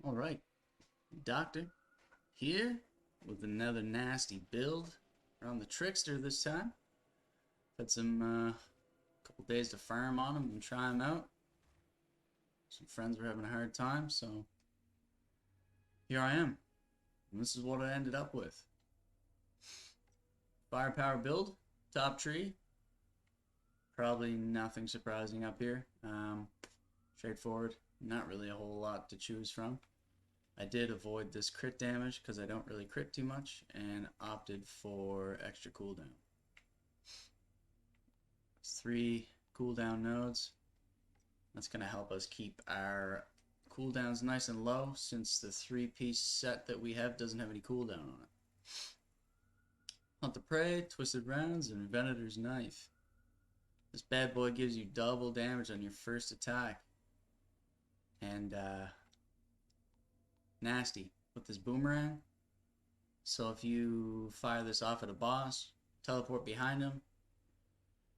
Alright, Doctor here with another nasty build. We're on the Trickster this time. Had some couple days to farm on them and try them out. Some friends were having a hard time, so here I am. And this is what I ended up with. Firepower build, top tree. Probably nothing surprising up here. Straightforward, not really a whole lot to choose from. I did avoid this crit damage because I don't really crit too much and opted for extra cooldown. It's 3 cooldown nodes. That's going to help us keep our cooldowns nice and low since the 3-piece set that we have doesn't have any cooldown on it. Hunt the Prey, Twisted Rounds, and Venator's Knife. This bad boy gives you double damage on your first attack. And nasty with this boomerang. So if you fire this off at a boss, teleport behind him,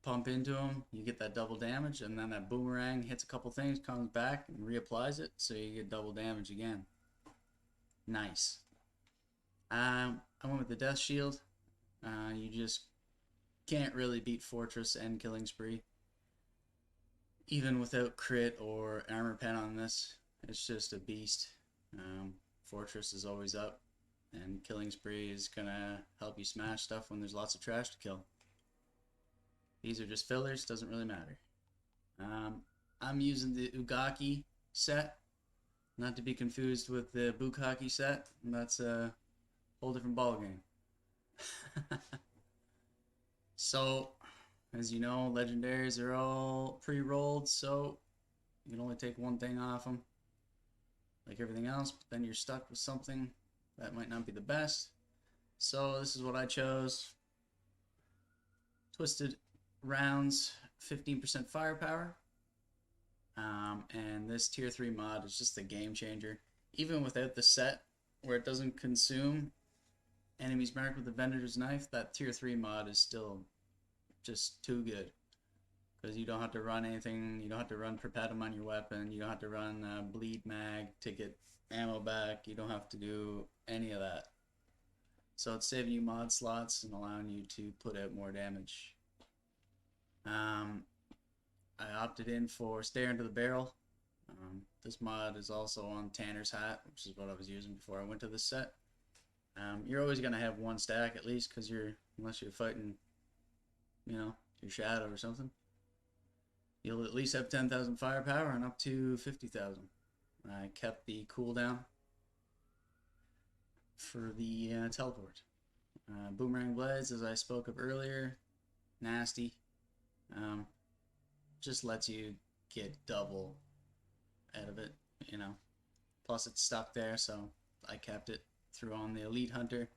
pump into him, you get that double damage, and then that boomerang hits a couple things, comes back and reapplies it, so you get double damage again. Nice. I went with the Death Shield. You just can't really beat Fortress and Killing Spree. Even without crit or armor pen on this, it's just a beast. Fortress is always up, and Killing Spree is gonna help you smash stuff when there's lots of trash to kill. These are just fillers, doesn't really matter. I'm using the Ugaki set, not to be confused with the Bukkake set. That's a whole different ballgame. So, as you know, legendaries are all pre-rolled, so you can only take one thing off them, like everything else, but then you're stuck with something that might not be the best. So this is what I chose. Twisted Rounds, 15% firepower. And this tier 3 mod is just a game changer. Even without the set, where it doesn't consume enemies marked with the Venator's Knife, that tier 3 mod is still just too good. Because you don't have to run anything, you don't have to run Perpetuum on your weapon, you don't have to run Bleed Mag to get ammo back, you don't have to do any of that. So it's saving you mod slots and allowing you to put out more damage. I opted in for Stare into the Barrel. This mod is also on Tanner's Hat, which is what I was using before I went to this set. You're always going to have one stack at least, because unless you're fighting, you know, your shadow or something. You'll at least have 10,000 firepower and up to 50,000. I kept the cooldown for the teleport. Boomerang Blades, as I spoke of earlier, nasty. Just lets you get double out of it, you know. Plus it's stuck there, so I kept it. Threw on the Elite Hunter.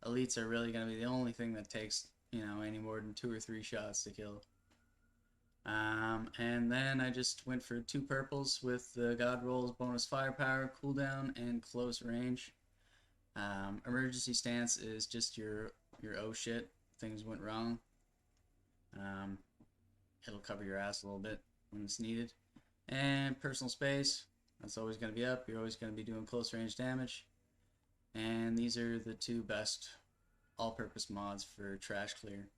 Elites are really going to be the only thing that takes, you know, any more than 2 or 3 shots to kill. And then I just went for 2 purples with the God Rolls bonus firepower, cooldown, and close range. Emergency stance is just your oh shit, things went wrong. It'll cover your ass a little bit when it's needed. And personal space, that's always going to be up. You're always going to be doing close range damage. And these are the 2 best all-purpose mods for trash clear.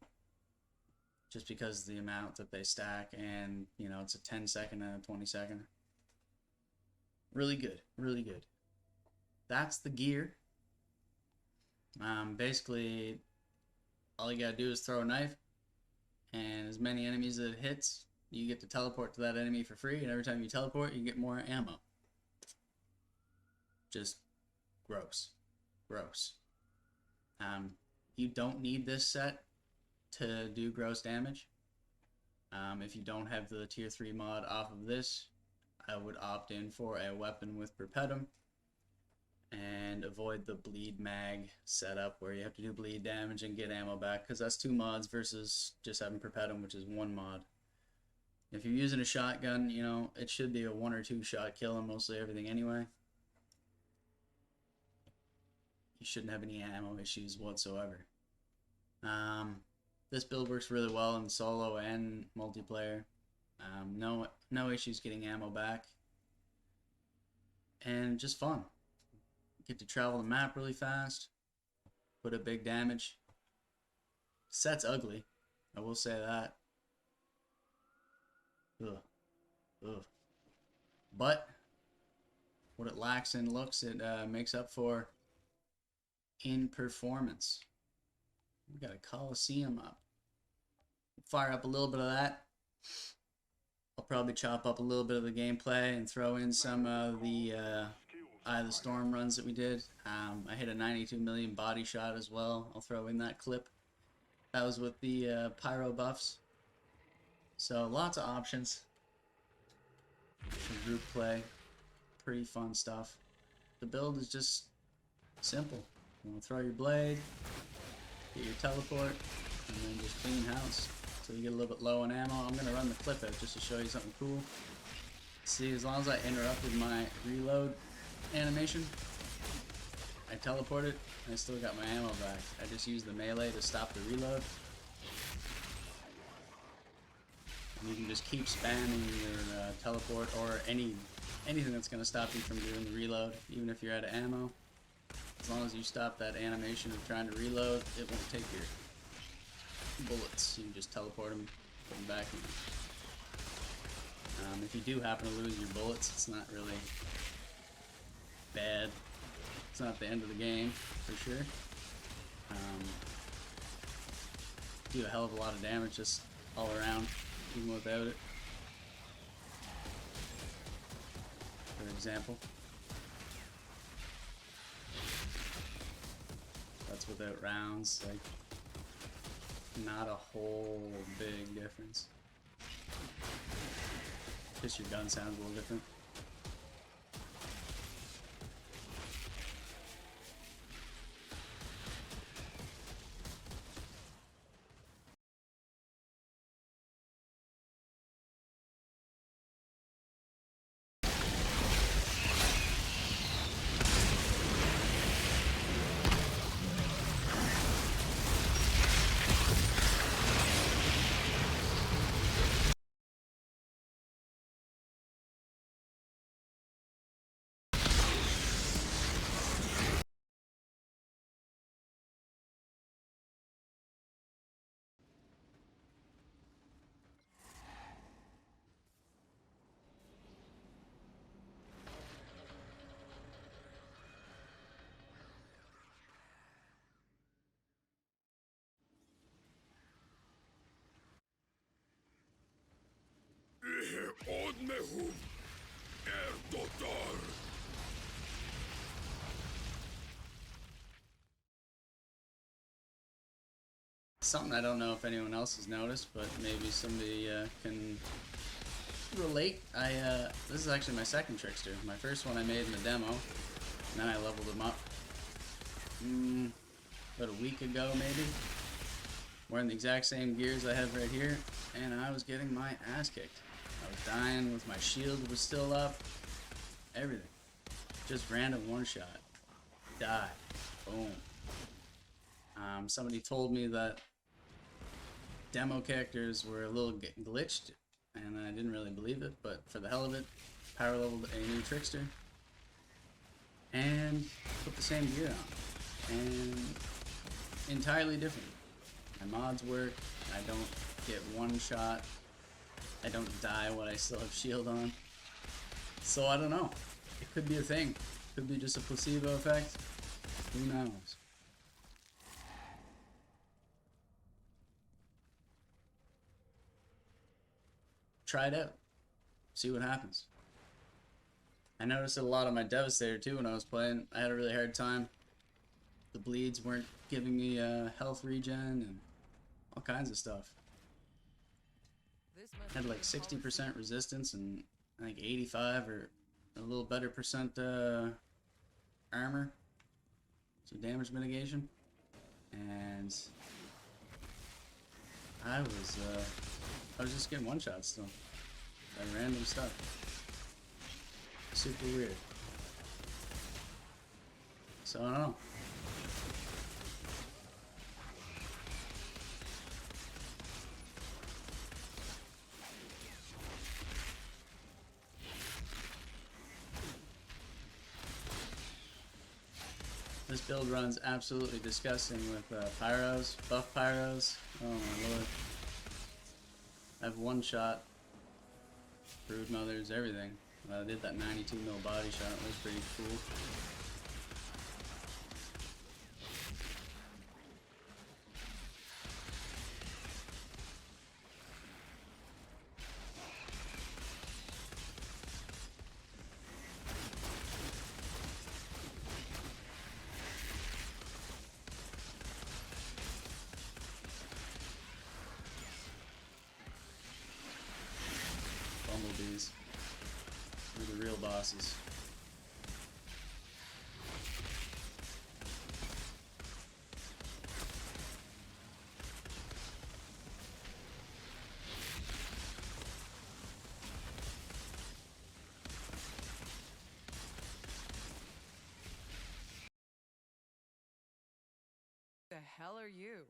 Just because the amount that they stack, and you know, it's a 10-second and a 20-second. Really good, really good. That's the gear. Basically, all you gotta do is throw a knife, and as many enemies that it hits, you get to teleport to that enemy for free, and every time you teleport, you get more ammo. Just gross. Gross. You don't need this set to do gross damage. If you don't have the tier 3 mod off of this, I would opt in for a weapon with Perpetuum and avoid the bleed mag setup where you have to do bleed damage and get ammo back, because that's 2 mods versus just having Perpetuum, which is 1 mod. If you're using a shotgun, you know, it should be a 1 or 2 shot kill on mostly everything anyway. You shouldn't have any ammo issues whatsoever. This build works really well in solo and multiplayer. No issues getting ammo back. and just fun. Get to travel the map really fast, put a big damage. Set's ugly, I will say that. Ugh. Ugh. But what it lacks in looks, it makes up for in performance. We got a Coliseum up. Fire up a little bit of that. I'll probably chop up a little bit of the gameplay and throw in some of the Eye of the Storm runs that we did. I hit a 92 million body shot as well. I'll throw in that clip. That was with the pyro buffs. So lots of options for group play. Pretty fun stuff. The build is just simple. You want to throw your blade, get your teleport, and then just clean house. So you get a little bit low on ammo. I'm going to run the clip out just to show you something cool. See, as long as I interrupted my reload animation, I teleported, and I still got my ammo back. I just used the melee to stop the reload. And you can just keep spamming your teleport or anything that's going to stop you from doing the reload, even if you're out of ammo. As long as you stop that animation of trying to reload, it won't take your bullets. You can just teleport them, put them back in. If you do happen to lose your bullets, it's not really bad. It's not the end of the game, for sure. Do a hell of a lot of damage just all around, even without it. For example. That's without rounds, like, not a whole big difference. Just your gun sounds a little different. Something I don't know if anyone else has noticed, but maybe somebody can relate. This is actually my second Trickster. My first one I made in the demo, and then I leveled him up about a week ago maybe. Wearing the exact same gears I have right here, and I was getting my ass kicked. I was dying with my shield was still up. Everything. Just random one shot. Die. Boom. Somebody told me that demo characters were a little glitched, and I didn't really believe it, but for the hell of it, power leveled a new Trickster and put the same gear on. And entirely different. My mods work, I don't get one shot, I don't die when I still have shield on. So I don't know. It could be a thing. Could be just a placebo effect. Who knows? Try it out. See what happens. I noticed it a lot on my Devastator too when I was playing. I had a really hard time. The bleeds weren't giving me health regen and all kinds of stuff. I had like 60% resistance and I think 85 or a little better percent armor. So damage mitigation. And I was just getting one shots still. By random stuff. Super weird. So I don't know. This build runs absolutely disgusting with pyros, buff pyros. Oh my lord. I have one shot, brood mothers, everything. I did that 92 mil body shot, it was pretty cool. Bumblebees. They're the real bosses. The hell are you?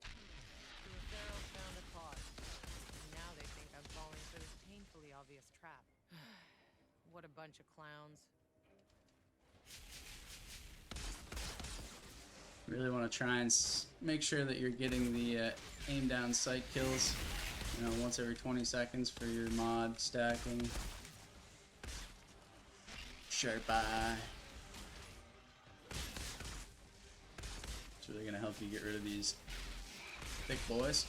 The Pharaoh found a cause. Now they think I'm falling for this painfully obvious trap. What a bunch of clowns. Really want to try and make sure that you're getting the aim down sight kills, you know, once every 20 seconds for your mod stacking. Sharp eye. It's really going to help you get rid of these thick boys.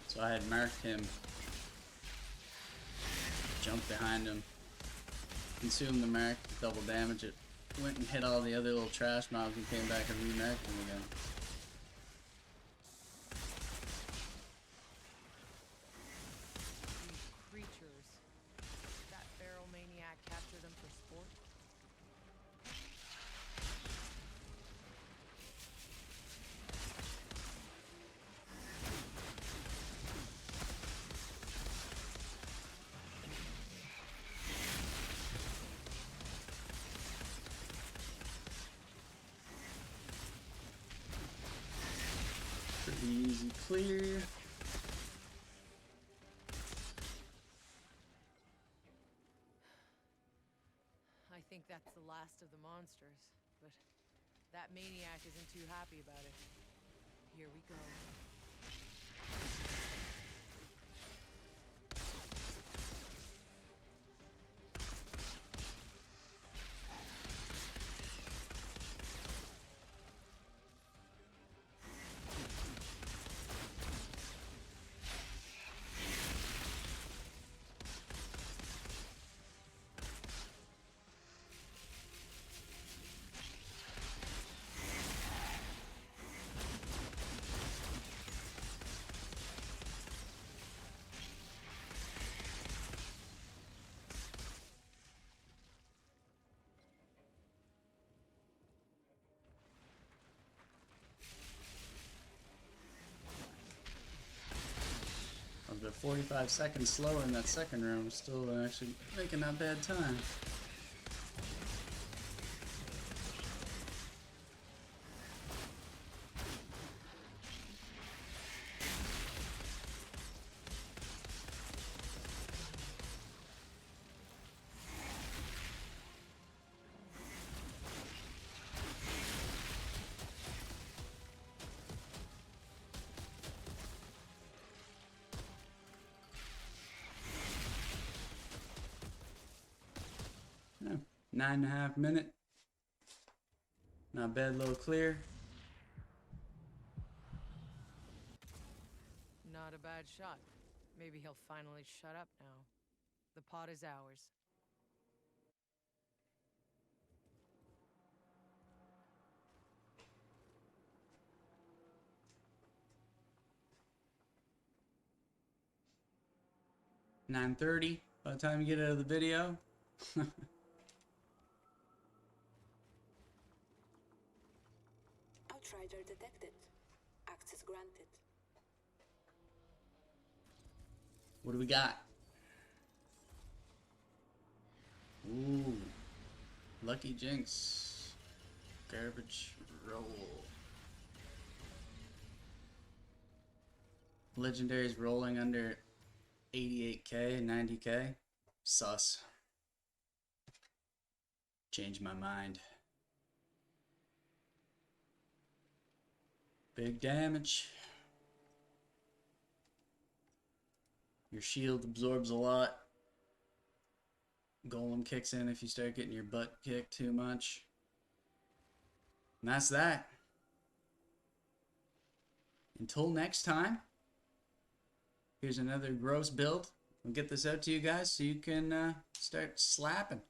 So I had marked him, jumped behind him, consumed the mark, double damage it, went and hit all the other little trash mobs and came back and remarked him again. These creatures. That feral maniac captured them for sport? Pretty easy clear. I think that's the last of the monsters, but that maniac isn't too happy about it. Here we go. I was about 45 seconds slower in that second round, still actually making not bad time. Yeah, 9.5 minute. Not bad, little clear. Not a bad shot. Maybe he'll finally shut up now. The pot is ours. $9.30 by the time you get out of the video. Outrider detected. Access granted. What do we got? Ooh. Lucky Jinx. Garbage roll. Legendaries rolling under 88k, 90k. Sus. Changed my mind. Big damage. Your shield absorbs a lot. Golem kicks in if you start getting your butt kicked too much. And that's that. Until next time, here's another gross build. We'll get this out to you guys so you can start slapping.